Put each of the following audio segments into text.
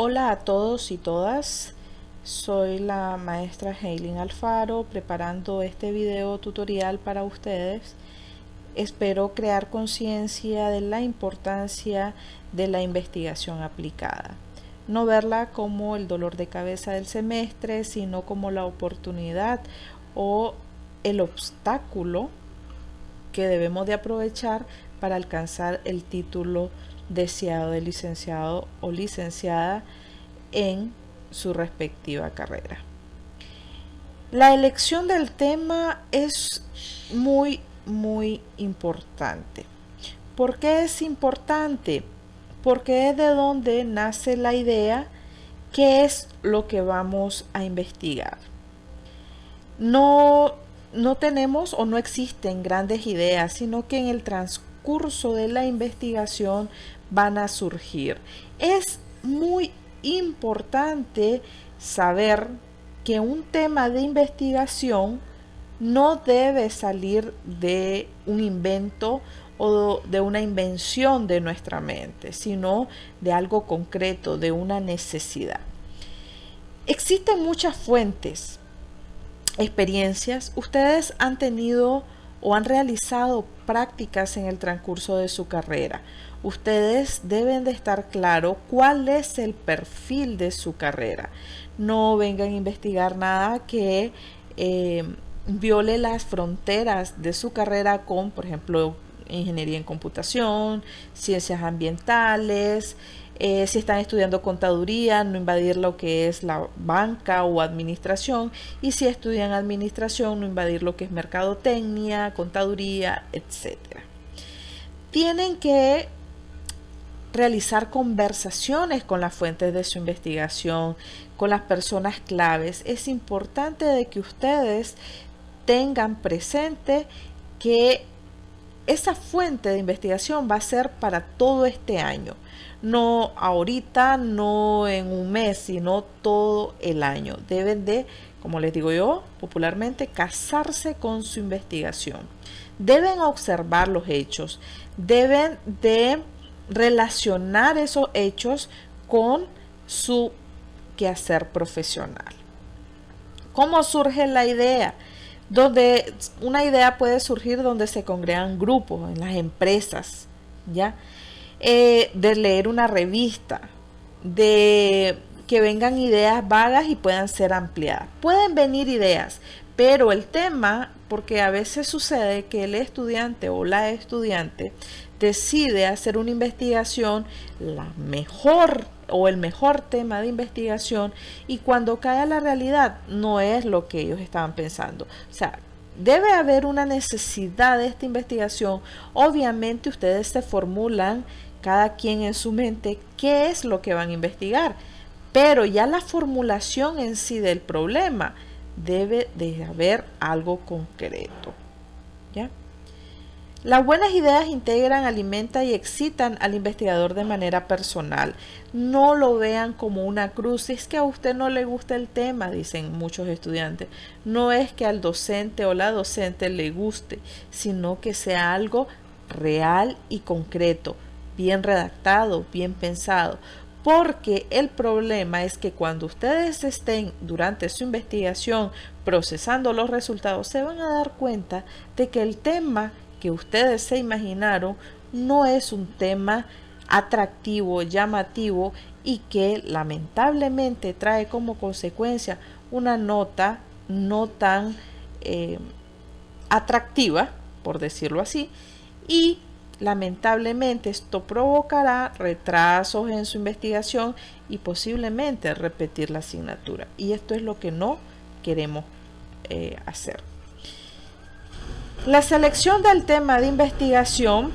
Hola a todos y todas, soy la maestra Heilin Alfaro preparando este video tutorial para ustedes. Espero crear conciencia de la importancia de la investigación aplicada. No verla como el dolor de cabeza del semestre, sino como la oportunidad o el obstáculo que debemos de aprovechar para alcanzar el título deseado de licenciado o licenciada en su respectiva carrera. La elección del tema es muy importante. ¿Por qué es importante? Porque es de donde nace la idea, qué es lo que vamos a investigar. No tenemos o no existen grandes ideas, sino que en el transcurso de la investigación van a surgir. Es muy importante saber que un tema de investigación no debe salir de un invento o de una invención de nuestra mente, sino de algo concreto, de una necesidad. Existen muchas fuentes, experiencias. Ustedes han tenido o han realizado prácticas en el transcurso de su carrera. Ustedes deben de estar claro cuál es el perfil de su carrera. No vengan a investigar nada que viole las fronteras de su carrera con, por ejemplo, ingeniería en computación, ciencias ambientales. Si están estudiando contaduría, no invadir lo que es la banca o administración, y si estudian administración, no invadir lo que es mercadotecnia, contaduría, etc. Tienen que realizar conversaciones con las fuentes de su investigación, con las personas claves. Es importante de que ustedes tengan presente que esa fuente de investigación va a ser para todo este año. No ahorita, no en un mes, sino todo el año. Deben de, como les digo yo popularmente, casarse con su investigación. Deben observar los hechos, deben de relacionar esos hechos con su quehacer profesional. ¿Cómo surge la idea? Donde una idea puede surgir donde se congregan grupos, en las empresas, ¿ya? De leer una revista, de que vengan ideas vagas y puedan ser ampliadas. Pueden venir ideas, pero el tema, porque a veces sucede que el estudiante o la estudiante decide hacer una investigación, la mejor o el mejor tema de investigación, y cuando cae a la realidad no es lo que ellos estaban pensando. O sea, debe haber una necesidad de esta investigación. Obviamente ustedes se formulan cada quien en su mente qué es lo que van a investigar, pero ya la formulación en sí del problema debe de haber algo concreto, ¿ya? Las buenas ideas integran, alimentan y excitan al investigador de manera personal. No lo vean como una cruz. Si es que a usted no le gusta el tema, dicen muchos estudiantes, no es que al docente o la docente le guste, sino que sea algo real y concreto, bien redactado, bien pensado. Porque el problema es que cuando ustedes estén durante su investigación procesando los resultados, se van a dar cuenta de que el tema que ustedes se imaginaron no es un tema atractivo, llamativo, y que lamentablemente trae como consecuencia una nota no tan atractiva, por decirlo así, y lamentablemente esto provocará retrasos en su investigación y posiblemente repetir la asignatura, y esto es lo que no queremos hacer. La selección del tema de investigación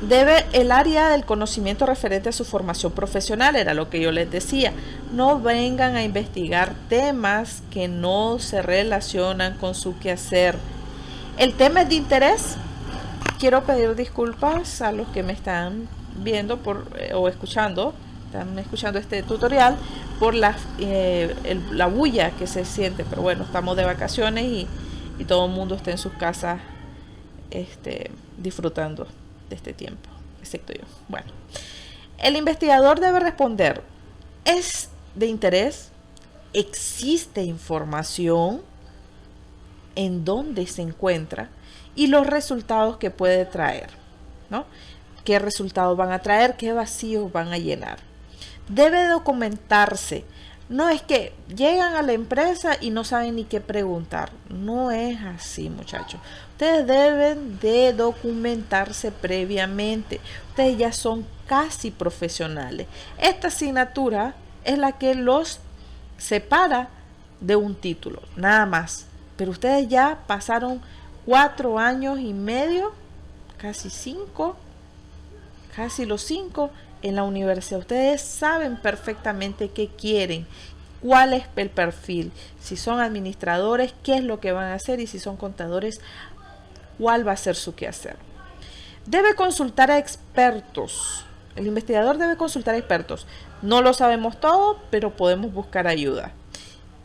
debe el área del conocimiento referente a su formación profesional, era lo que yo les decía. No vengan a investigar temas que no se relacionan con su quehacer. El tema es de interés. Quiero pedir disculpas a los que me están viendo o escuchando, están escuchando este tutorial por la bulla que se siente, pero bueno, estamos de vacaciones y todo el mundo está en sus casas disfrutando de este tiempo, excepto yo. Bueno, el investigador debe responder Es de interés, existe información en dónde se encuentra y los resultados que puede traer, ¿no? ¿Qué resultados van a traer? ¿Qué vacíos van a llenar? Debe documentarse. No es que llegan a la empresa y no saben ni qué preguntar. No es así, muchachos. Ustedes deben de documentarse previamente. Ustedes ya son casi profesionales. Esta asignatura es la que los separa de un título, nada más. Pero ustedes ya pasaron 4 años y medio, casi 5, casi los 5 en la universidad. Ustedes saben perfectamente qué quieren, cuál es el perfil. Si son administradores, qué es lo que van a hacer, y si son contadores, cuál va a ser su quehacer. Debe consultar a expertos. El investigador debe consultar a expertos. No lo sabemos todo, pero podemos buscar ayuda.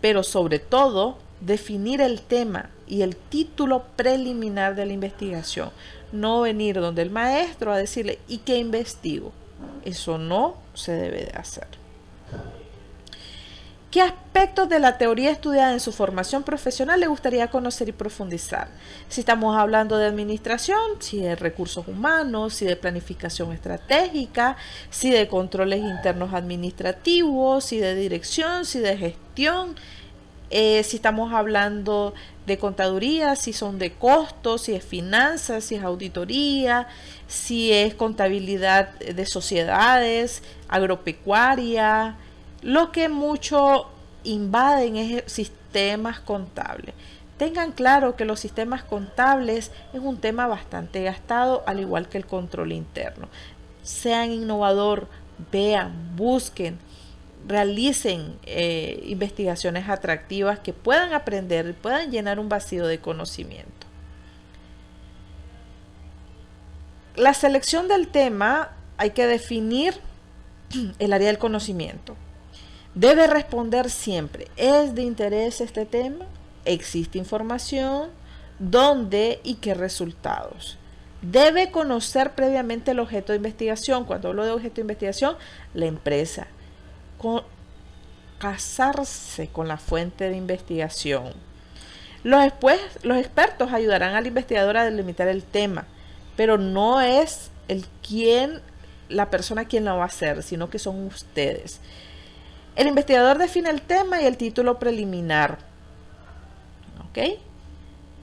Pero sobre todo, definir el tema y el título preliminar de la investigación. No venir donde el maestro a decirle, ¿y qué investigo? Eso no se debe de hacer. ¿Qué aspectos de la teoría estudiada en su formación profesional le gustaría conocer y profundizar? Si estamos hablando de administración, si de recursos humanos, si de planificación estratégica, si de controles internos administrativos, si de dirección, si de gestión, si estamos hablando de contaduría, si son de costos, si es finanzas, si es auditoría, si es contabilidad de sociedades, agropecuaria. Lo que mucho invaden es sistemas contables. Tengan claro que los sistemas contables es un tema bastante gastado, al igual que el control interno. Sean innovador, vean, busquen, realicen investigaciones atractivas que puedan aprender y puedan llenar un vacío de conocimiento. La selección del tema, hay que definir el área del conocimiento. Debe responder siempre, ¿es de interés este tema? ¿Existe información? ¿Dónde y qué resultados? Debe conocer previamente el objeto de investigación. Cuando hablo de objeto de investigación, la empresa. Casarse con la fuente de investigación. Los expertos ayudarán al investigador a delimitar el tema, pero no es la persona quien lo va a hacer, sino que son ustedes. El investigador define el tema y el título preliminar. ¿Ok?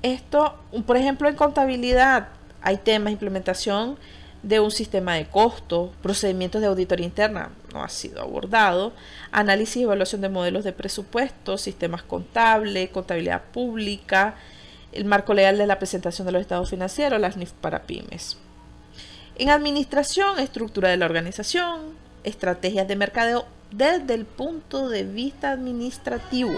Esto, por ejemplo, en contabilidad hay temas: implementación de un sistema de costos, procedimientos de auditoría interna, no ha sido abordado, análisis y evaluación de modelos de presupuestos, sistemas contables, contabilidad pública, el marco legal de la presentación de los estados financieros, las NIF para pymes. En administración, estructura de la organización, estrategias de mercadeo desde el punto de vista administrativo,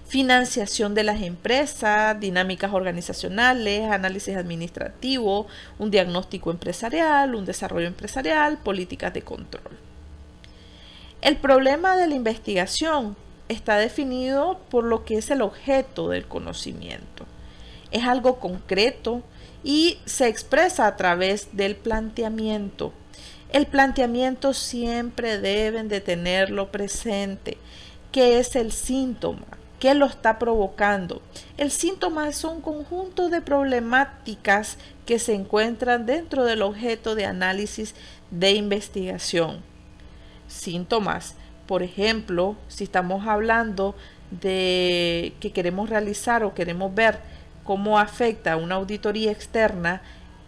financiación de las empresas, dinámicas organizacionales, análisis administrativo, un diagnóstico empresarial, un desarrollo empresarial, políticas de control. El problema de la investigación está definido por lo que es el objeto del conocimiento. Es algo concreto y se expresa a través del planteamiento. El planteamiento siempre deben de tenerlo presente. ¿Qué es el síntoma? ¿Qué lo está provocando? El síntoma es un conjunto de problemáticas que se encuentran dentro del objeto de análisis de investigación. Síntomas, por ejemplo, si estamos hablando de que queremos realizar o queremos ver cómo afecta una auditoría externa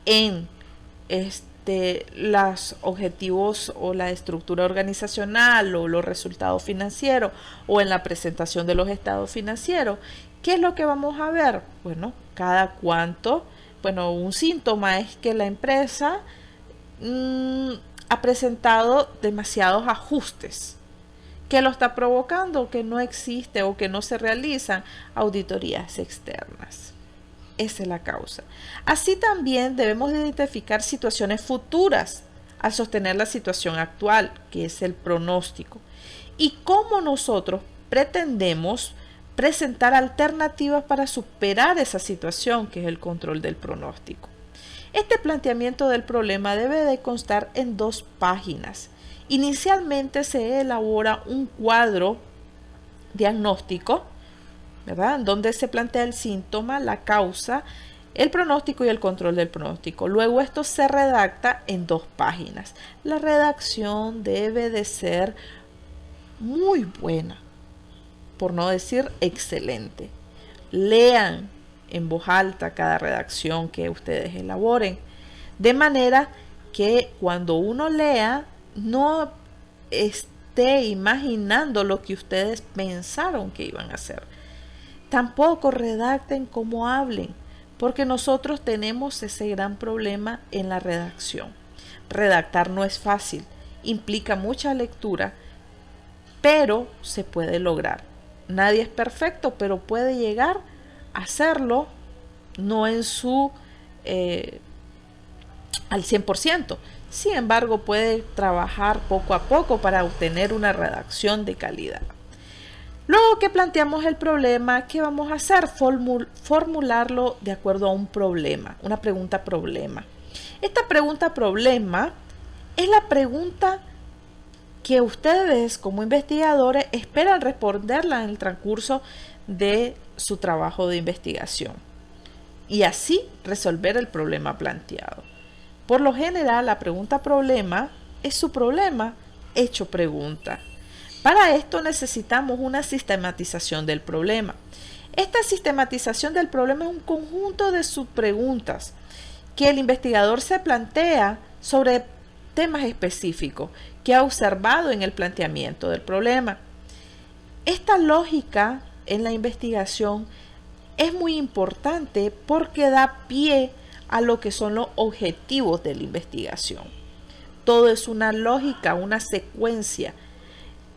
en los objetivos o la estructura organizacional o los resultados financieros o en la presentación de los estados financieros, ¿qué es lo que vamos a ver? Bueno, cada cuánto, un síntoma es que la empresa ha presentado demasiados ajustes. ¿Qué lo está provocando? Que no existe o que no se realizan auditorías externas. Esa es la causa. Así también debemos identificar situaciones futuras al sostener la situación actual, que es el pronóstico, y cómo nosotros pretendemos presentar alternativas para superar esa situación, que es el control del pronóstico. Este planteamiento del problema debe de constar en 2 páginas Inicialmente se elabora un cuadro diagnóstico, ¿verdad?, donde se plantea el síntoma, la causa, el pronóstico y el control del pronóstico. Luego esto se redacta en 2 páginas. La redacción debe de ser muy buena, por no decir excelente. Lean en voz alta cada redacción que ustedes elaboren, de manera que cuando uno lea no esté imaginando lo que ustedes pensaron que iban a hacer. Tampoco redacten como hablen, porque nosotros tenemos ese gran problema en la redacción. Redactar no es fácil, implica mucha lectura, pero se puede lograr. Nadie es perfecto, pero puede llegar a hacerlo, no en su al 100%. Sin embargo, puede trabajar poco a poco para obtener una redacción de calidad. Luego que planteamos el problema, ¿qué vamos a hacer? Formularlo de acuerdo a un problema, una pregunta problema. Esta pregunta problema es la pregunta que ustedes como investigadores esperan responderla en el transcurso de su trabajo de investigación y así resolver el problema planteado. Por lo general, la pregunta problema es su problema hecho pregunta. Para esto necesitamos una sistematización del problema. Esta sistematización del problema es un conjunto de subpreguntas que el investigador se plantea sobre temas específicos que ha observado en el planteamiento del problema. Esta lógica en la investigación es muy importante porque da pie a lo que son los objetivos de la investigación. Todo es una lógica, una secuencia.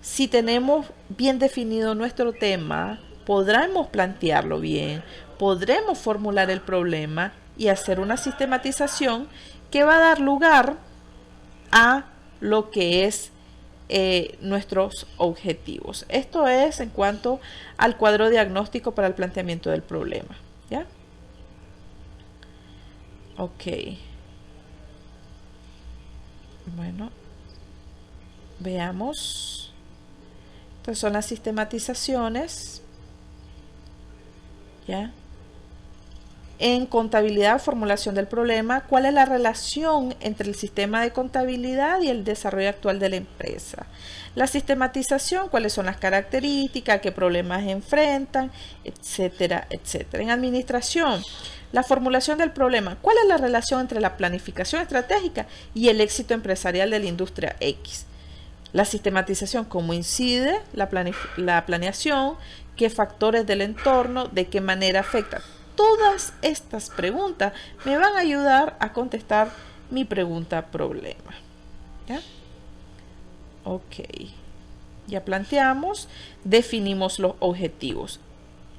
Si tenemos bien definido nuestro tema, podremos plantearlo bien, podremos formular el problema y hacer una sistematización que va a dar lugar a lo que es nuestros objetivos. Esto es en cuanto al cuadro diagnóstico para el planteamiento del problema. ¿Ya? Ok. Bueno, veamos. Estas son las sistematizaciones. ¿Ya? En contabilidad, formulación del problema, ¿cuál es la relación entre el sistema de contabilidad y el desarrollo actual de la empresa? La sistematización, ¿cuáles son las características, qué problemas enfrentan, etcétera, etcétera? En administración, la formulación del problema, ¿cuál es la relación entre la planificación estratégica y el éxito empresarial de la industria X? La sistematización, ¿cómo incide la planeación? ¿Qué factores del entorno? ¿De qué manera afecta? Todas estas preguntas me van a ayudar a contestar mi pregunta problema. ¿Ya? Ok. Ya planteamos, definimos los objetivos.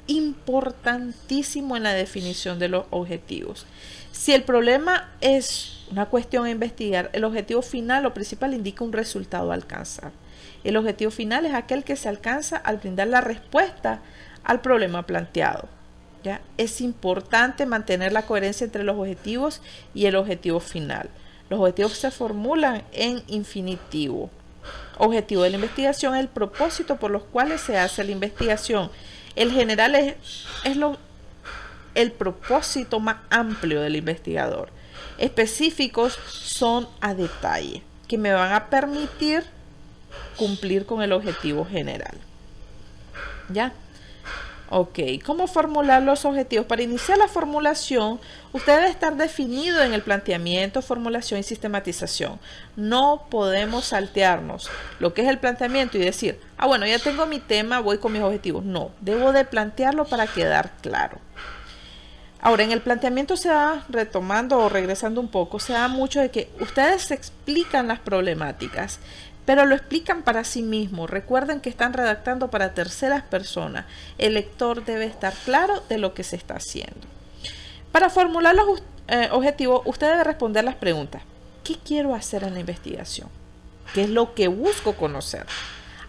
Importantísimo en la definición de los objetivos. Si el problema es una cuestión a investigar, el objetivo final o principal indica un resultado a alcanzar. El objetivo final es aquel que se alcanza al brindar la respuesta al problema planteado. ¿Ya? Es importante mantener la coherencia entre los objetivos y el objetivo final. Los objetivos se formulan en infinitivo. Objetivo de la investigación es el propósito por los cuales se hace la investigación. El general es el propósito más amplio del investigador. Específicos son a detalle, que me van a permitir cumplir con el objetivo general. ¿Ya? Ok, ¿cómo formular los objetivos? Para iniciar la formulación, usted debe estar definido en el planteamiento, formulación y sistematización. No podemos saltearnos lo que es el planteamiento y decir, bueno, ya tengo mi tema, voy con mis objetivos. No, debo de plantearlo para quedar claro. Ahora, en el planteamiento se va retomando o regresando un poco, se da mucho de que ustedes explican las problemáticas, pero lo explican para sí mismos. Recuerden que están redactando para terceras personas. El lector debe estar claro de lo que se está haciendo. Para formular los objetivos, usted debe responder las preguntas. ¿Qué quiero hacer en la investigación? ¿Qué es lo que busco conocer?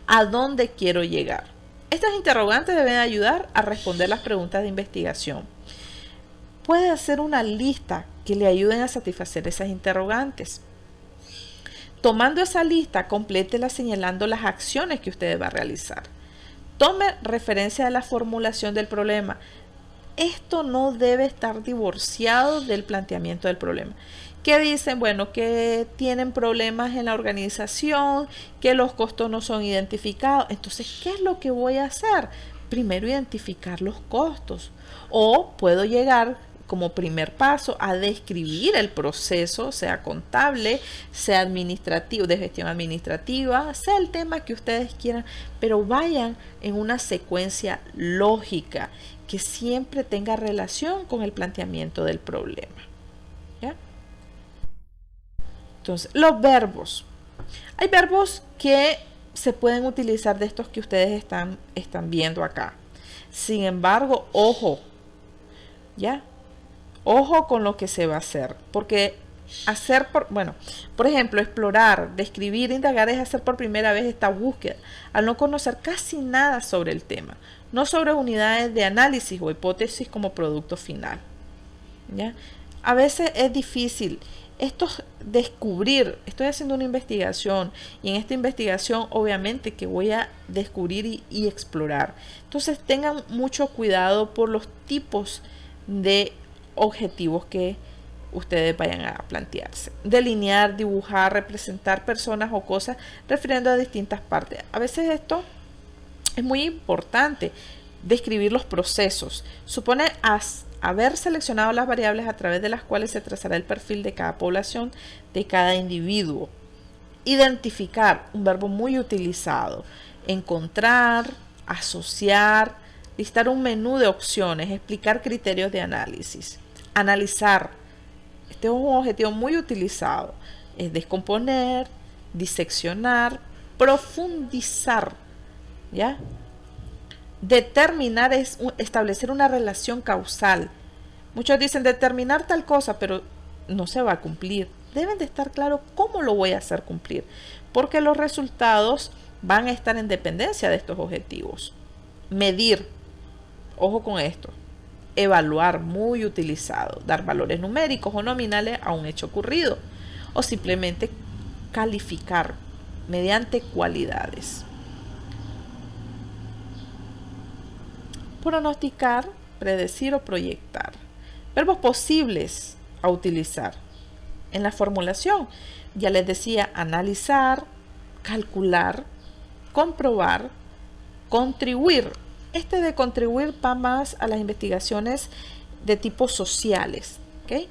¿A dónde quiero llegar? Estas interrogantes deben ayudar a responder las preguntas de investigación. Puede hacer una lista que le ayuden a satisfacer esas interrogantes. Tomando esa lista, complétela señalando las acciones que usted va a realizar. Tome referencia a la formulación del problema. Esto no debe estar divorciado del planteamiento del problema. ¿Qué dicen? Bueno, que tienen problemas en la organización, que los costos no son identificados. Entonces, ¿qué es lo que voy a hacer? Primero, identificar los costos. O puedo llegar como primer paso a describir el proceso, sea contable, sea administrativo, de gestión administrativa, sea el tema que ustedes quieran, pero vayan en una secuencia lógica que siempre tenga relación con el planteamiento del problema. ¿Ya? Entonces, los verbos. Hay verbos que se pueden utilizar de estos que ustedes están viendo acá. Sin embargo, ojo, ¿ya? Ojo con lo que se va a hacer, porque hacer por ejemplo, explorar, describir, indagar es hacer por primera vez esta búsqueda, al no conocer casi nada sobre el tema, no sobre unidades de análisis o hipótesis como producto final. ¿Ya? A veces es difícil esto descubrir, estoy haciendo una investigación y en esta investigación obviamente que voy a descubrir y explorar. Entonces tengan mucho cuidado por los tipos de objetivos que ustedes vayan a plantearse. Delinear, dibujar, representar personas o cosas refiriendo a distintas partes. A veces esto es muy importante. Describir los procesos. Supone haber seleccionado las variables a través de las cuales se trazará el perfil de cada población, de cada individuo. Identificar, un verbo muy utilizado. Encontrar, asociar, listar un menú de opciones, explicar criterios de análisis. Analizar, este es un objetivo muy utilizado. Es descomponer, diseccionar, profundizar, ¿ya? Determinar es establecer una relación causal. Muchos dicen determinar tal cosa, pero no se va a cumplir. Deben de estar claro cómo lo voy a hacer cumplir, porque los resultados van a estar en dependencia de estos objetivos. Medir, ojo con esto. Evaluar, muy utilizado. Dar valores numéricos o nominales a un hecho ocurrido. O simplemente calificar mediante cualidades. Pronosticar, predecir o proyectar. Verbos posibles a utilizar. En la formulación, ya les decía, analizar, calcular, comprobar, contribuir. Este de contribuir va más a las investigaciones de tipo sociales. ¿Okay?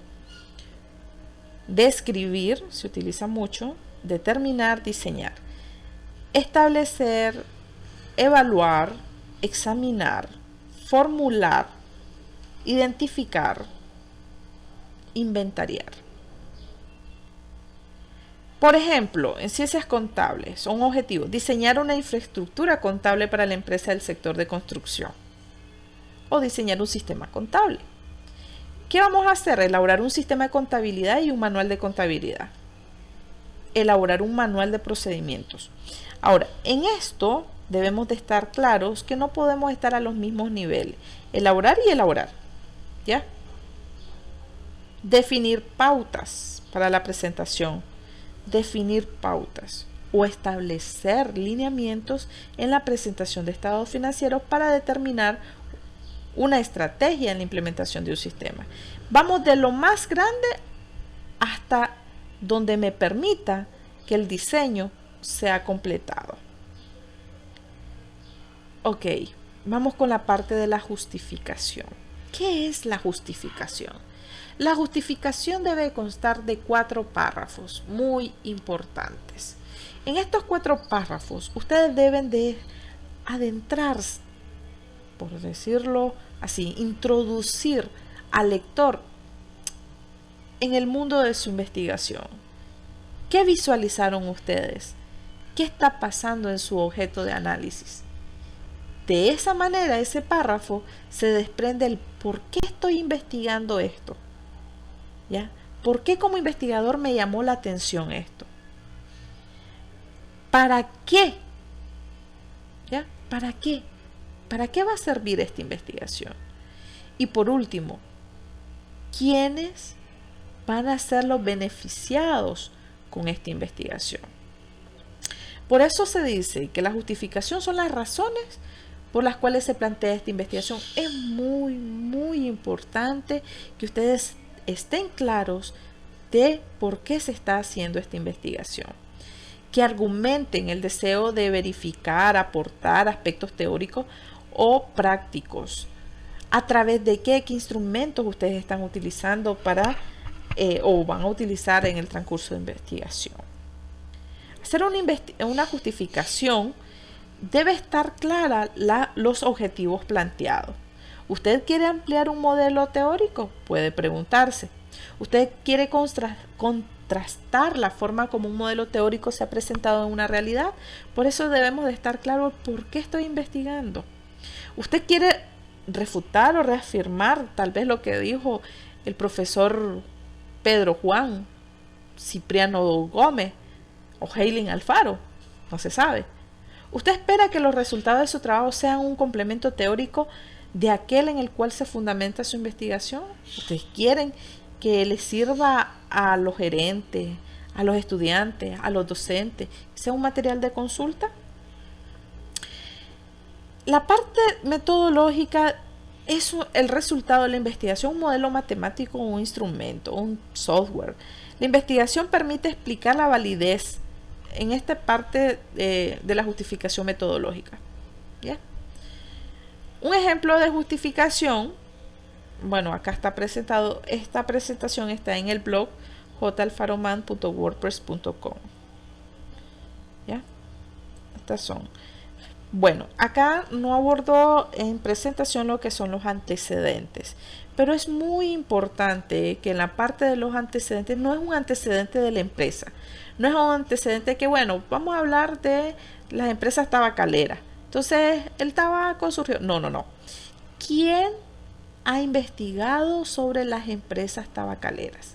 Describir, se utiliza mucho. Determinar, diseñar. Establecer, evaluar, examinar, formular, identificar, inventariar. Por ejemplo, en ciencias contables son objetivos: diseñar una infraestructura contable para la empresa del sector de construcción o diseñar un sistema contable. ¿Qué vamos a hacer? Elaborar un sistema de contabilidad y un manual de contabilidad. Elaborar un manual de procedimientos. Ahora, en esto debemos de estar claros que no podemos estar a los mismos niveles. Elaborar y elaborar. ¿Ya? Definir pautas para la presentación. Definir pautas o establecer lineamientos en la presentación de estados financieros para determinar una estrategia en la implementación de un sistema. Vamos de lo más grande hasta donde me permita que el diseño sea completado. Ok, vamos con la parte de la justificación. ¿Qué es la justificación? La justificación debe constar de 4 párrafos muy importantes. En estos 4 párrafos, ustedes deben de adentrarse, por decirlo así, introducir al lector en el mundo de su investigación. ¿Qué visualizaron ustedes? ¿Qué está pasando en su objeto de análisis? De esa manera, ese párrafo se desprende el por qué estoy investigando esto. ¿Ya? ¿Por qué como investigador me llamó la atención esto? ¿Para qué? ¿Ya? ¿Para qué? ¿Para qué va a servir esta investigación? Y por último, ¿quiénes van a ser los beneficiados con esta investigación. Por eso se dice que la justificación son las razones por las cuales se plantea esta investigación. Es muy, muy importante que ustedes estén claros de por qué se está haciendo esta investigación. Que argumenten el deseo de verificar, aportar aspectos teóricos o prácticos. A través de qué instrumentos ustedes están utilizando para o van a utilizar en el transcurso de investigación. Hacer una justificación debe estar clara los objetivos planteados. ¿Usted quiere ampliar un modelo teórico? Puede preguntarse. ¿Usted quiere contrastar la forma como un modelo teórico se ha presentado en una realidad? Por eso debemos de estar claros por qué estoy investigando. ¿Usted quiere refutar o reafirmar tal vez lo que dijo el profesor Pedro Juan Cipriano Gómez o Heilin Alfaro? No se sabe. ¿Usted espera que los resultados de su trabajo sean un complemento teórico de aquel en el cual se fundamenta su investigación? ¿Ustedes quieren que les sirva a los gerentes, a los estudiantes, a los docentes, sea un material de consulta? La parte metodológica es el resultado de la investigación, un modelo matemático, un instrumento, un software. La investigación permite explicar la validez en esta parte de la justificación metodológica. ¿Ya? Un ejemplo de justificación, bueno, acá está presentado, esta presentación está en el blog jalfaroman.wordpress.com. ¿Ya? Estas son. Bueno, acá no abordo en presentación lo que son los antecedentes, pero es muy importante que en la parte de los antecedentes no es un antecedente de la empresa, no es un antecedente que, bueno, vamos a hablar de las empresas tabacaleras. Entonces, el tabaco surgió. No. ¿Quién ha investigado sobre las empresas tabacaleras?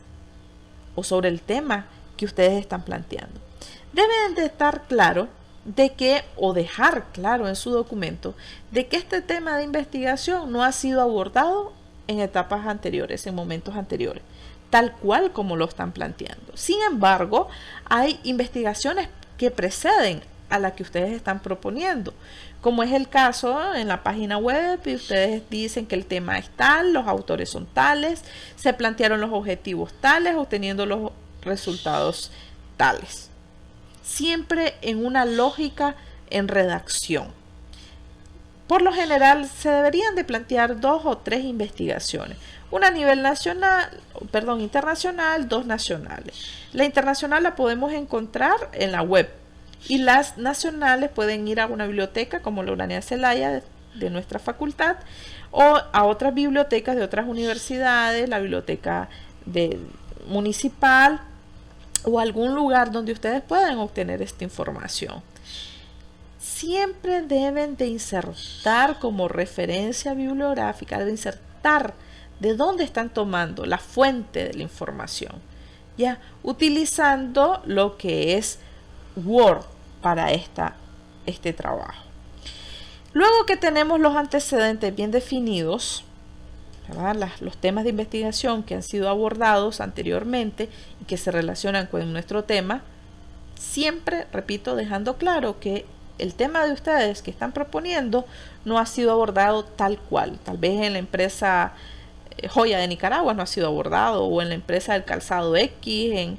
O sobre el tema que ustedes están planteando. Deben de estar claro de que, o dejar claro en su documento, de que este tema de investigación no ha sido abordado en etapas anteriores, en momentos anteriores, tal cual como lo están planteando. Sin embargo, hay investigaciones que preceden a la que ustedes están proponiendo, como es el caso en la página web, y ustedes dicen que el tema es tal, los autores son tales, se plantearon los objetivos tales, obteniendo los resultados tales. Siempre en una lógica en redacción. Por lo general se deberían de plantear 2 o 3 investigaciones, una a nivel internacional, 2 nacionales. La internacional la podemos encontrar en la web y las nacionales pueden ir a una biblioteca como la Urania Celaya de nuestra facultad o a otras bibliotecas de otras universidades, la biblioteca municipal o algún lugar donde ustedes puedan obtener esta información. Siempre deben de insertar como referencia bibliográfica, de insertar de dónde están tomando la fuente de la información, ya utilizando lo que es Word para este trabajo. Luego que tenemos los antecedentes bien definidos, los temas de investigación que han sido abordados anteriormente y que se relacionan con nuestro tema, siempre, repito, dejando claro que el tema de ustedes que están proponiendo no ha sido abordado tal cual. Tal vez en la empresa Joya de Nicaragua no ha sido abordado, o en la empresa del calzado X,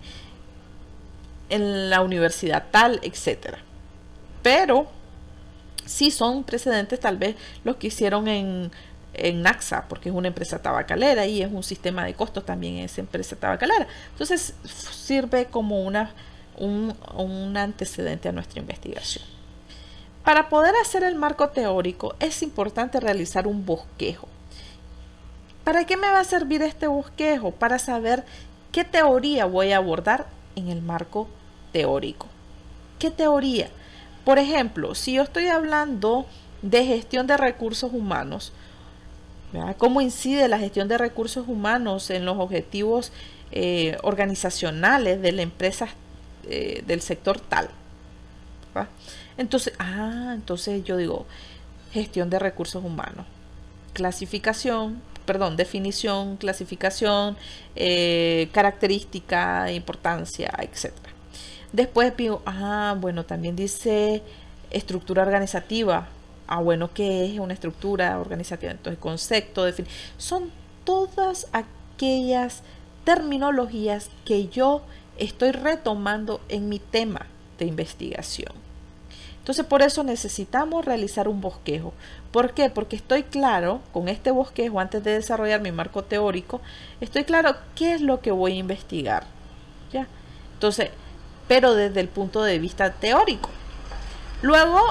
en la universidad tal, etcétera. Pero sí son precedentes tal vez los que hicieron en Naxa, porque es una empresa tabacalera y es un sistema de costos también esa empresa tabacalera. Entonces sirve como un antecedente a nuestra investigación. Para poder hacer el marco teórico es importante realizar un bosquejo. ¿Para qué me va a servir este bosquejo? Para saber qué teoría voy a abordar en el marco teórico. ¿Qué teoría? Por ejemplo, si yo estoy hablando de gestión de recursos humanos, ¿verdad? ¿Cómo incide la gestión de recursos humanos en los objetivos organizacionales de la empresa del sector tal? ¿Verdad? Entonces yo digo gestión de recursos humanos, definición, clasificación, característica, importancia, etc. Después digo, bueno, también dice estructura organizativa. Bueno, ¿qué es una estructura organizativa? Entonces, concepto, son todas aquellas terminologías que yo estoy retomando en mi tema de investigación. Entonces, por eso necesitamos realizar un bosquejo. ¿Por qué? Porque estoy claro, con este bosquejo, antes de desarrollar mi marco teórico, estoy claro qué es lo que voy a investigar. ¿Ya? Entonces, pero desde el punto de vista teórico. Luego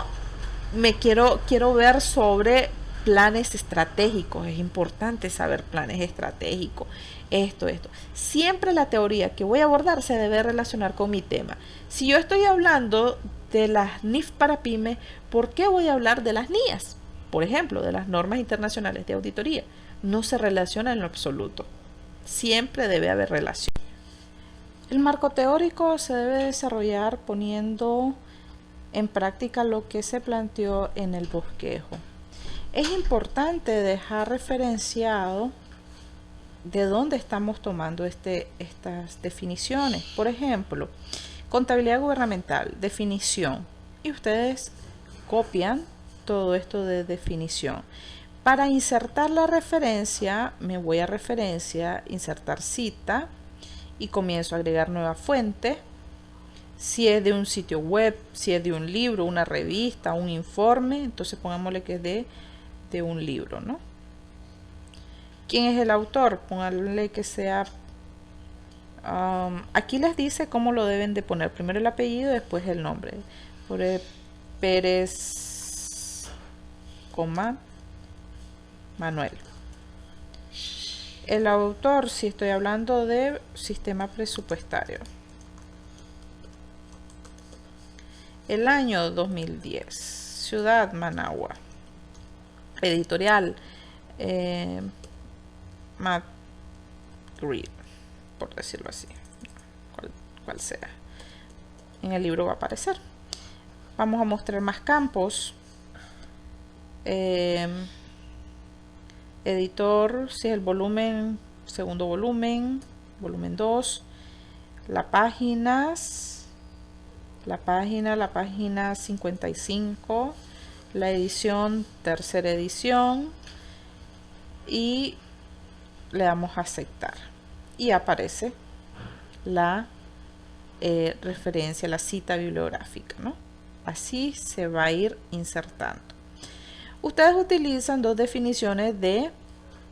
quiero ver sobre planes estratégicos. Es importante saber planes estratégicos. Esto. Siempre la teoría que voy a abordar se debe relacionar con mi tema. Si yo estoy hablando de las NIF para pymes, ¿por qué voy a hablar de las NIAS? Por ejemplo, de las normas internacionales de auditoría. No se relaciona en lo absoluto. Siempre debe haber relación. El marco teórico se debe desarrollar poniendo en práctica lo que se planteó en el bosquejo. Es importante dejar referenciado de dónde estamos tomando estas definiciones. Por ejemplo, contabilidad gubernamental, definición. Y ustedes copian todo esto de definición. Para insertar la referencia, me voy a referencia, insertar cita y comienzo a agregar nueva fuente. Si es de un sitio web, si es de un libro, una revista, un informe, entonces pongámosle que es de un libro, ¿no? ¿Quién es el autor? Pónganle que sea... aquí les dice cómo lo deben de poner. Primero el apellido, después el nombre. Por Pérez, Manuel. El autor, si estoy hablando de sistema presupuestario. El año 2010. Ciudad Managua. Editorial McGreal, por decirlo así, cual sea. En el libro va a aparecer. Vamos a mostrar más campos. Editor, si es el volumen, segundo volumen, volumen 2. La página 55. La edición, tercera edición. Y le damos a aceptar y aparece la referencia, la cita bibliográfica, ¿no? Así se va a ir insertando. Ustedes utilizan dos definiciones de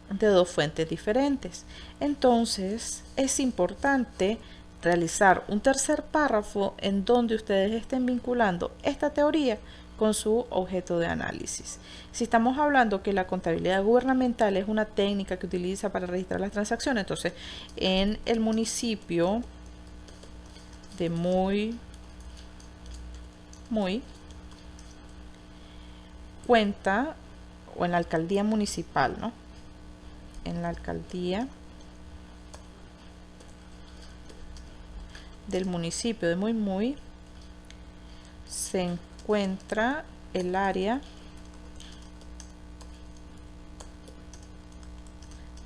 dos fuentes diferentes. Entonces es importante realizar un tercer párrafo en donde ustedes estén vinculando esta teoría con su objeto de análisis. Si estamos hablando que la contabilidad gubernamental es una técnica que utiliza para registrar las transacciones, entonces en el municipio de muy cuenta, o en la alcaldía municipal, ¿no? En la alcaldía del municipio de Muy se encuentra el área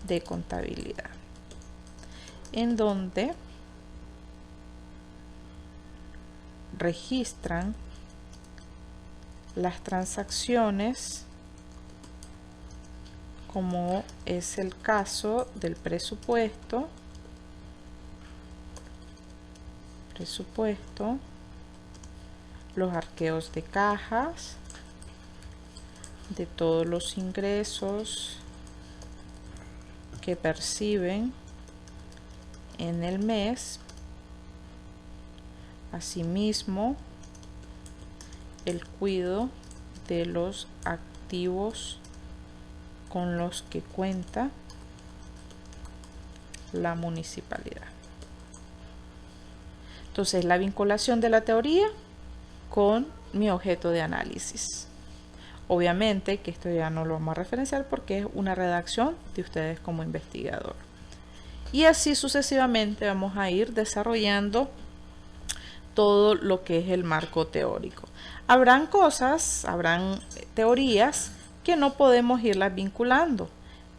de contabilidad, en donde registran las transacciones, como es el caso del presupuesto, los arqueos de cajas, de todos los ingresos que perciben en el mes, asimismo el cuidado de los activos con los que cuenta la municipalidad. Entonces, la vinculación de la teoría con mi objeto de análisis. Obviamente que esto ya no lo vamos a referenciar porque es una redacción de ustedes como investigador. Y así sucesivamente vamos a ir desarrollando todo lo que es el marco teórico. Habrán teorías que no podemos irlas vinculando,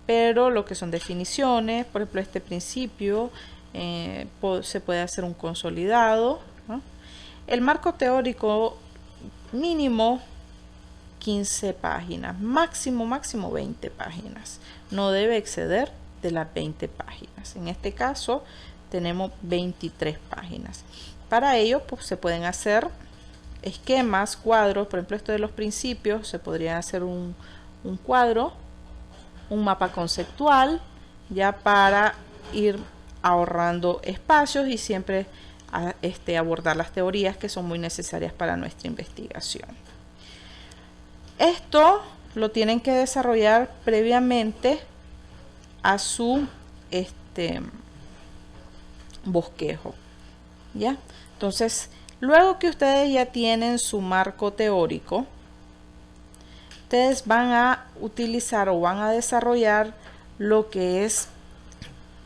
pero lo que son definiciones, por ejemplo este principio, se puede hacer un consolidado, ¿no? El marco teórico mínimo 15 páginas, máximo 20 páginas. No debe exceder de las 20 páginas. En este caso tenemos 23 páginas. Para ello, pues, se pueden hacer esquemas, cuadros. Por ejemplo, esto de los principios, se podría hacer un cuadro, un mapa conceptual, ya para ir ahorrando espacios y siempre abordar las teorías que son muy necesarias para nuestra investigación. Esto lo tienen que desarrollar previamente a su bosquejo, ¿ya? Entonces, luego que ustedes ya tienen su marco teórico, ustedes van a utilizar o van a desarrollar lo que es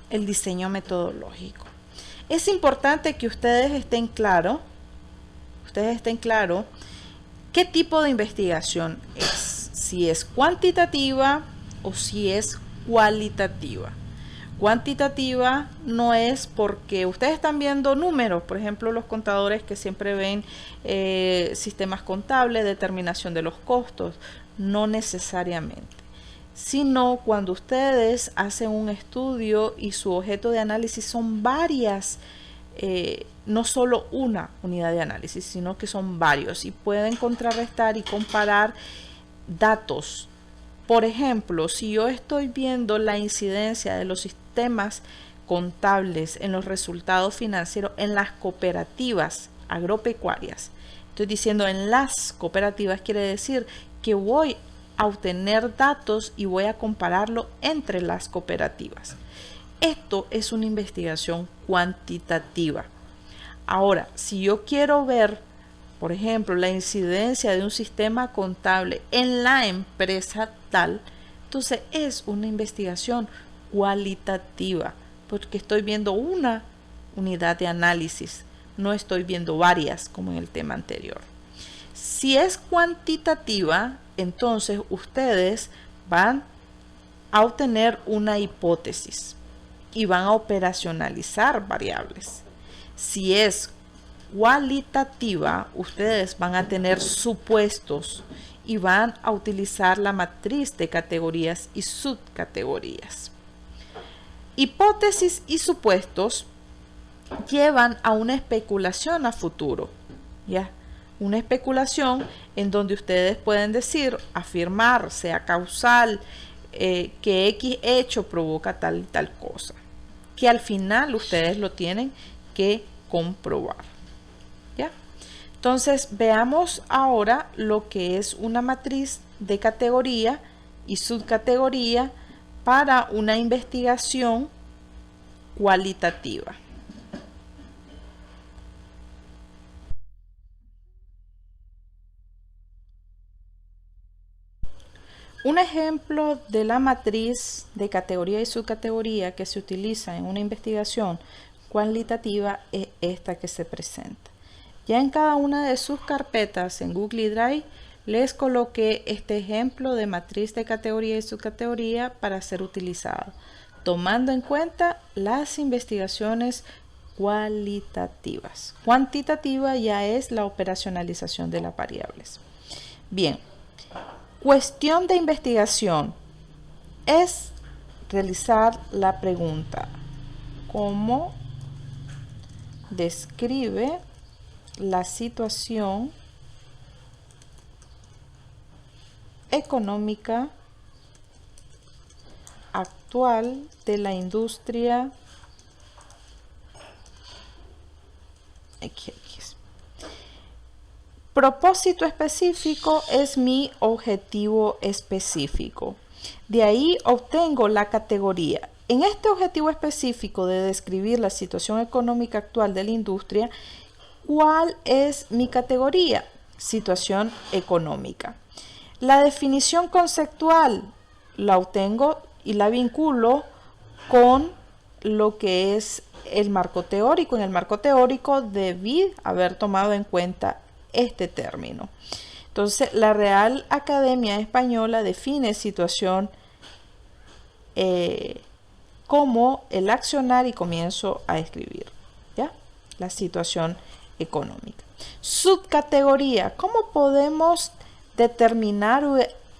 el diseño metodológico. Es importante que ustedes estén claros qué tipo de investigación es, si es cuantitativa o si es cualitativa. Cuantitativa no es porque ustedes están viendo números, por ejemplo, los contadores que siempre ven sistemas contables, determinación de los costos, no necesariamente, sino cuando ustedes hacen un estudio y su objeto de análisis son varias, no solo una unidad de análisis, sino que son varios y pueden contrarrestar y comparar datos. Por ejemplo, si yo estoy viendo la incidencia de los sistemas contables en los resultados financieros en las cooperativas agropecuarias, estoy diciendo en las cooperativas, quiere decir que voy a obtener datos y voy a compararlo entre las cooperativas. Esto es una investigación cuantitativa. Ahora, si yo quiero ver, por ejemplo, la incidencia de un sistema contable en la empresa tal, entonces es una investigación cualitativa, porque estoy viendo una unidad de análisis, no estoy viendo varias como en el tema anterior. Si es cuantitativa, entonces ustedes van a obtener una hipótesis y van a operacionalizar variables. Si es cualitativa, ustedes van a tener supuestos y van a utilizar la matriz de categorías y subcategorías. Hipótesis y supuestos llevan a una especulación a futuro, ¿ya? Una especulación en donde ustedes pueden decir, afirmar, sea causal, que X hecho provoca tal y tal cosa, que al final ustedes lo tienen que comprobar, ¿ya? Entonces veamos ahora lo que es una matriz de categoría y subcategoría para una investigación cualitativa. Un ejemplo de la matriz de categoría y subcategoría que se utiliza en una investigación cualitativa es esta que se presenta. Ya en cada una de sus carpetas en Google Drive les coloqué este ejemplo de matriz de categoría y subcategoría para ser utilizado, tomando en cuenta las investigaciones cualitativas. Cuantitativa ya es la operacionalización de las variables. Bien. Cuestión de investigación es realizar la pregunta: ¿cómo describe la situación económica actual de la industria XX? Propósito específico es mi objetivo específico. De ahí obtengo la categoría. En este objetivo específico de describir la situación económica actual de la industria, ¿cuál es mi categoría? Situación económica. La definición conceptual la obtengo y la vinculo con lo que es el marco teórico. En el marco teórico debí haber tomado en cuenta este término. Entonces, la Real Academia Española define situación como el accionar y comienzo a escribir, ¿ya? La situación económica. Subcategoría. ¿Cómo podemos determinar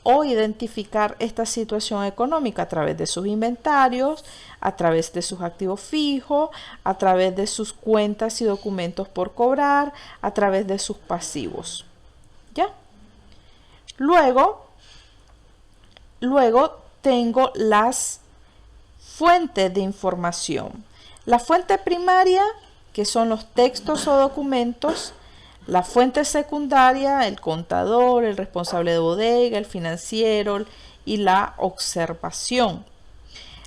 o identificar esta situación económica? A través de sus inventarios, a través de sus activos fijos, a través de sus cuentas y documentos por cobrar, a través de sus pasivos. ¿Ya? Luego tengo las fuentes de información. La fuente primaria, que son los textos o documentos. La fuente secundaria, el contador, el responsable de bodega, el financiero y la observación.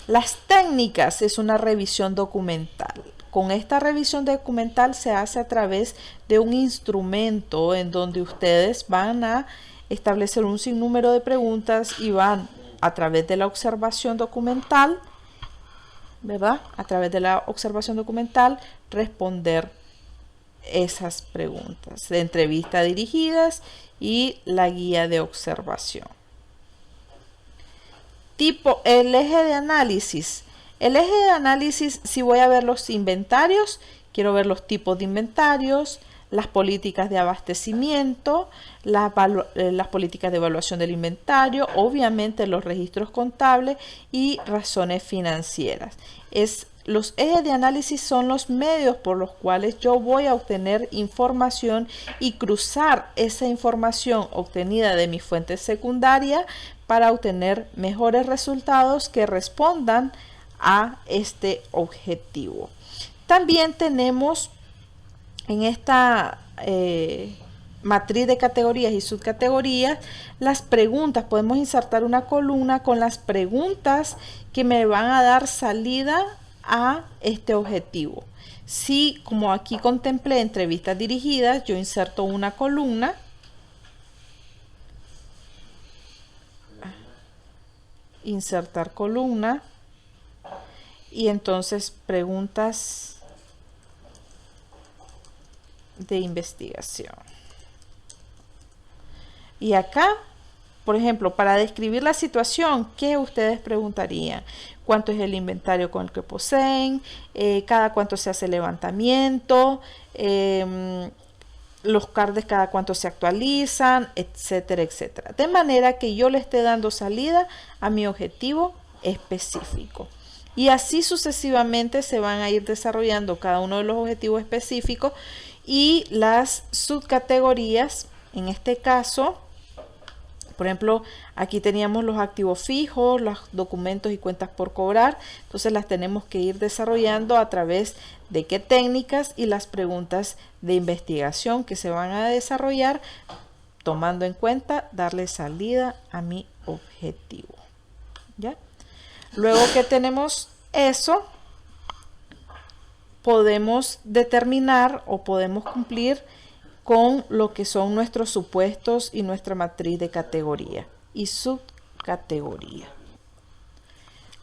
Las técnicas es una revisión documental. Con esta revisión documental se hace a través de un instrumento en donde ustedes van a establecer un sinnúmero de preguntas y van a través de la observación documental, ¿verdad? A través de la observación documental responder esas preguntas de entrevista dirigidas y la guía de observación. Tipo, el eje de análisis. El eje de análisis, si voy a ver los inventarios, quiero ver los tipos de inventarios, las políticas de abastecimiento, las políticas de evaluación del inventario, obviamente los registros contables y razones financieras. Los ejes de análisis son los medios por los cuales yo voy a obtener información y cruzar esa información obtenida de mi fuente secundaria para obtener mejores resultados que respondan a este objetivo. También tenemos en esta matriz de categorías y subcategorías las preguntas. Podemos insertar una columna con las preguntas que me van a dar salida a este objetivo. Si, como aquí contemplé entrevistas dirigidas, yo inserto una columna. Insertar columna. Y entonces preguntas de investigación. Y acá, por ejemplo, para describir la situación, ¿qué ustedes preguntarían? ¿Cuánto es el inventario con el que poseen? ¿Cada cuánto se hace el levantamiento? Los cards cada cuánto se actualizan, etcétera, etcétera. De manera que yo le esté dando salida a mi objetivo específico. Y así sucesivamente se van a ir desarrollando cada uno de los objetivos específicos y las subcategorías. En este caso, por ejemplo, aquí teníamos los activos fijos, los documentos y cuentas por cobrar. Entonces las tenemos que ir desarrollando a través de qué técnicas y las preguntas de investigación que se van a desarrollar, tomando en cuenta darle salida a mi objetivo. ¿Ya? Luego que tenemos eso, podemos determinar o podemos cumplir con lo que son nuestros supuestos y nuestra matriz de categoría y subcategoría.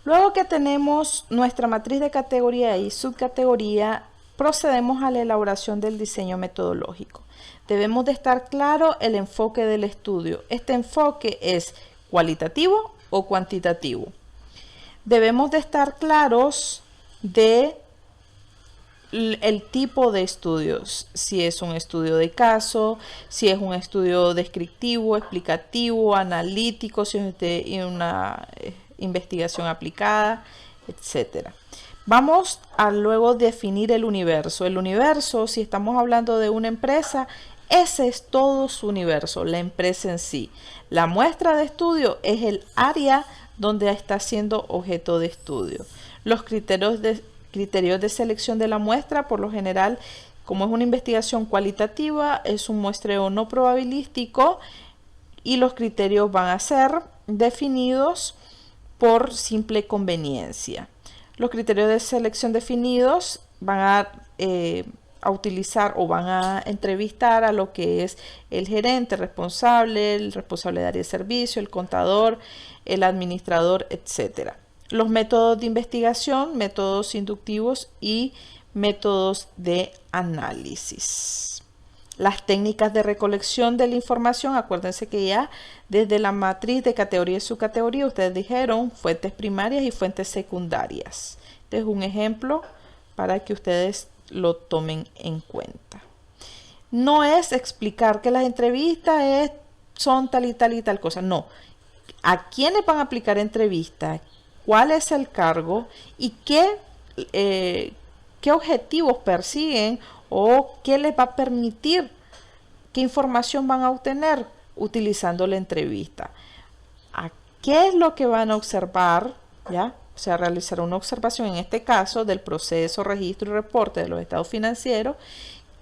Luego que tenemos nuestra matriz de categoría y subcategoría, procedemos a la elaboración del diseño metodológico. Debemos de estar claro el enfoque del estudio. Este enfoque es cualitativo o cuantitativo. Debemos de estar claros de el tipo de estudios, si es un estudio de caso, si es un estudio descriptivo, explicativo, analítico, si es de una investigación aplicada, etcétera. Vamos a luego definir el universo. El universo, si estamos hablando de una empresa, ese es todo su universo, la empresa en sí. La muestra de estudio es el área donde está siendo objeto de estudio. Los criterios de selección de la muestra, por lo general, como es una investigación cualitativa, es un muestreo no probabilístico y los criterios van a ser definidos por simple conveniencia. Los criterios de selección definidos van a utilizar o van a entrevistar a lo que es el gerente, el responsable de área de servicio, el contador, el administrador, etcétera. Los métodos de investigación, métodos inductivos y métodos de análisis. Las técnicas de recolección de la información, acuérdense que ya desde la matriz de categoría y subcategoría ustedes dijeron fuentes primarias y fuentes secundarias. Este es un ejemplo para que ustedes lo tomen en cuenta. no es explicar que las entrevistas son tal y tal y tal cosa, no. ¿A quiénes van a aplicar entrevistas? ¿Cuál es el cargo? ¿Y qué objetivos persiguen o qué les va a permitir, qué información van a obtener utilizando la entrevista? ¿A qué es lo que van a observar? ¿Ya? O sea, realizar una observación, en este caso, del proceso, registro y reporte de los estados financieros.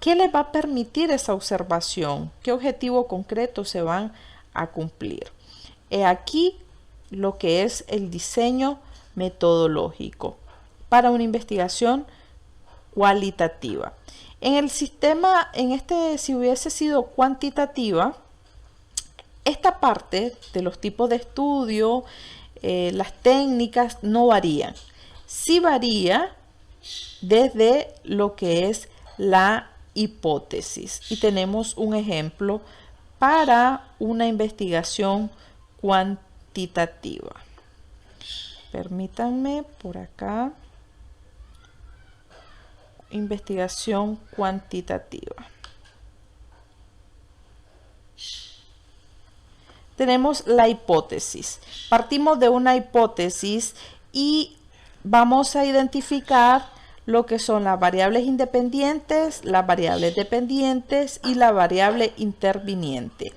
¿Qué les va a permitir esa observación? ¿Qué objetivo concreto se van a cumplir? He aquí lo que es el diseño metodológico para una investigación cualitativa. En el sistema, si hubiese sido cuantitativa, esta parte de los tipos de estudio, las técnicas no varían. Sí varía desde lo que es la hipótesis. Y tenemos un ejemplo para una investigación cuantitativa. Permítanme por acá. Investigación cuantitativa. Tenemos la hipótesis. Partimos de una hipótesis y vamos a identificar lo que son las variables independientes, las variables dependientes y la variable interviniente.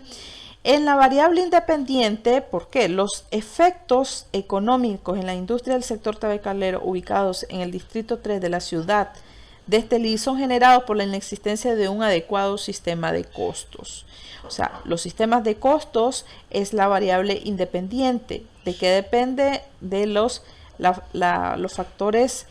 En la variable independiente, ¿por qué? Los efectos económicos en la industria del sector tabacalero ubicados en el distrito 3 de la ciudad de Estelí son generados por la inexistencia de un adecuado sistema de costos. O sea, los sistemas de costos es la variable independiente. ¿De qué depende? De los factores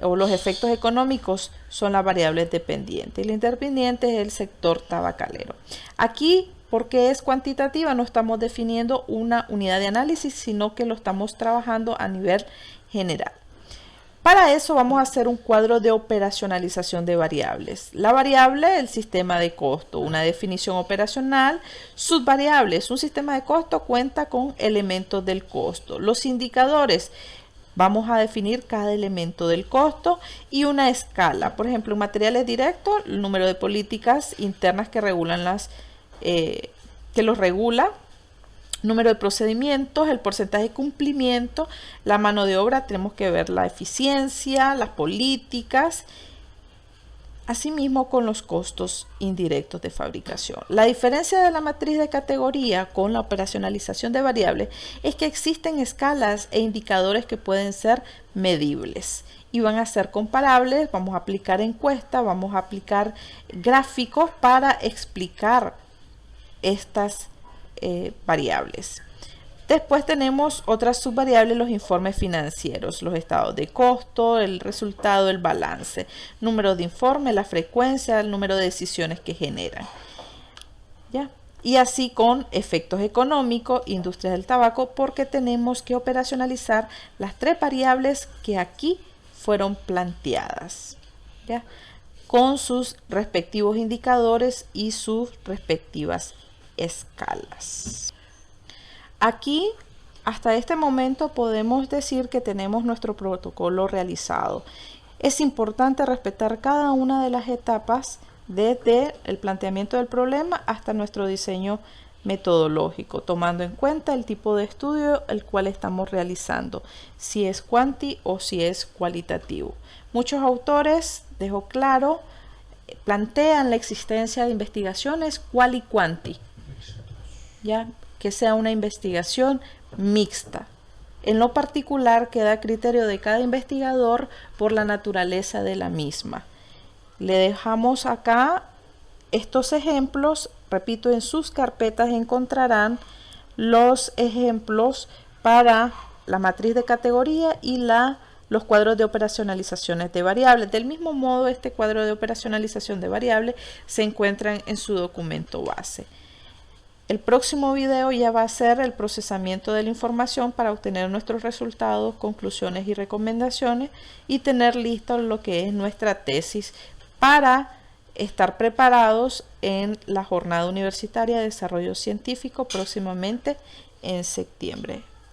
o los efectos económicos son las variables dependientes. Y la interviniente es el sector tabacalero. Aquí, porque es cuantitativa, no estamos definiendo una unidad de análisis, sino que lo estamos trabajando a nivel general. Para eso vamos a hacer un cuadro de operacionalización de variables. La variable, el sistema de costo, una definición operacional. Sus variables, un sistema de costo cuenta con elementos del costo. Los indicadores, vamos a definir cada elemento del costo y una escala. Por ejemplo, en materiales directos, el número de políticas internas que regulan que los regula. Número de procedimientos, el porcentaje de cumplimiento, la mano de obra, tenemos que ver la eficiencia, las políticas, asimismo con los costos indirectos de fabricación. La diferencia de la matriz de categoría con la operacionalización de variables es que existen escalas e indicadores que pueden ser medibles y van a ser comparables. Vamos a aplicar encuestas, vamos a aplicar gráficos para explicar estas variables. Después tenemos otras subvariables, los informes financieros, los estados de costo, el resultado, el balance, número de informes, la frecuencia, el número de decisiones que generan. ¿Ya? Y así con efectos económicos, industria del tabaco, porque tenemos que operacionalizar las tres variables que aquí fueron planteadas, ¿ya? Con sus respectivos indicadores y sus respectivas escalas. Aquí, hasta este momento, podemos decir que tenemos nuestro protocolo realizado. Es importante respetar cada una de las etapas desde el planteamiento del problema hasta nuestro diseño metodológico, tomando en cuenta el tipo de estudio el cual estamos realizando, si es cuanti o si es cualitativo. Muchos autores, dejo claro, plantean la existencia de investigaciones cual y cuanti, ya que sea una investigación mixta. En lo particular queda a criterio de cada investigador por la naturaleza de la misma. Le dejamos acá estos ejemplos. Repito, en sus carpetas encontrarán los ejemplos para la matriz de categoría y los cuadros de operacionalizaciones de variables. Del mismo modo, este cuadro de operacionalización de variables se encuentra en su documento base. El próximo video ya va a ser el procesamiento de la información para obtener nuestros resultados, conclusiones y recomendaciones y tener listo lo que es nuestra tesis para estar preparados en la jornada universitaria de desarrollo científico próximamente en septiembre.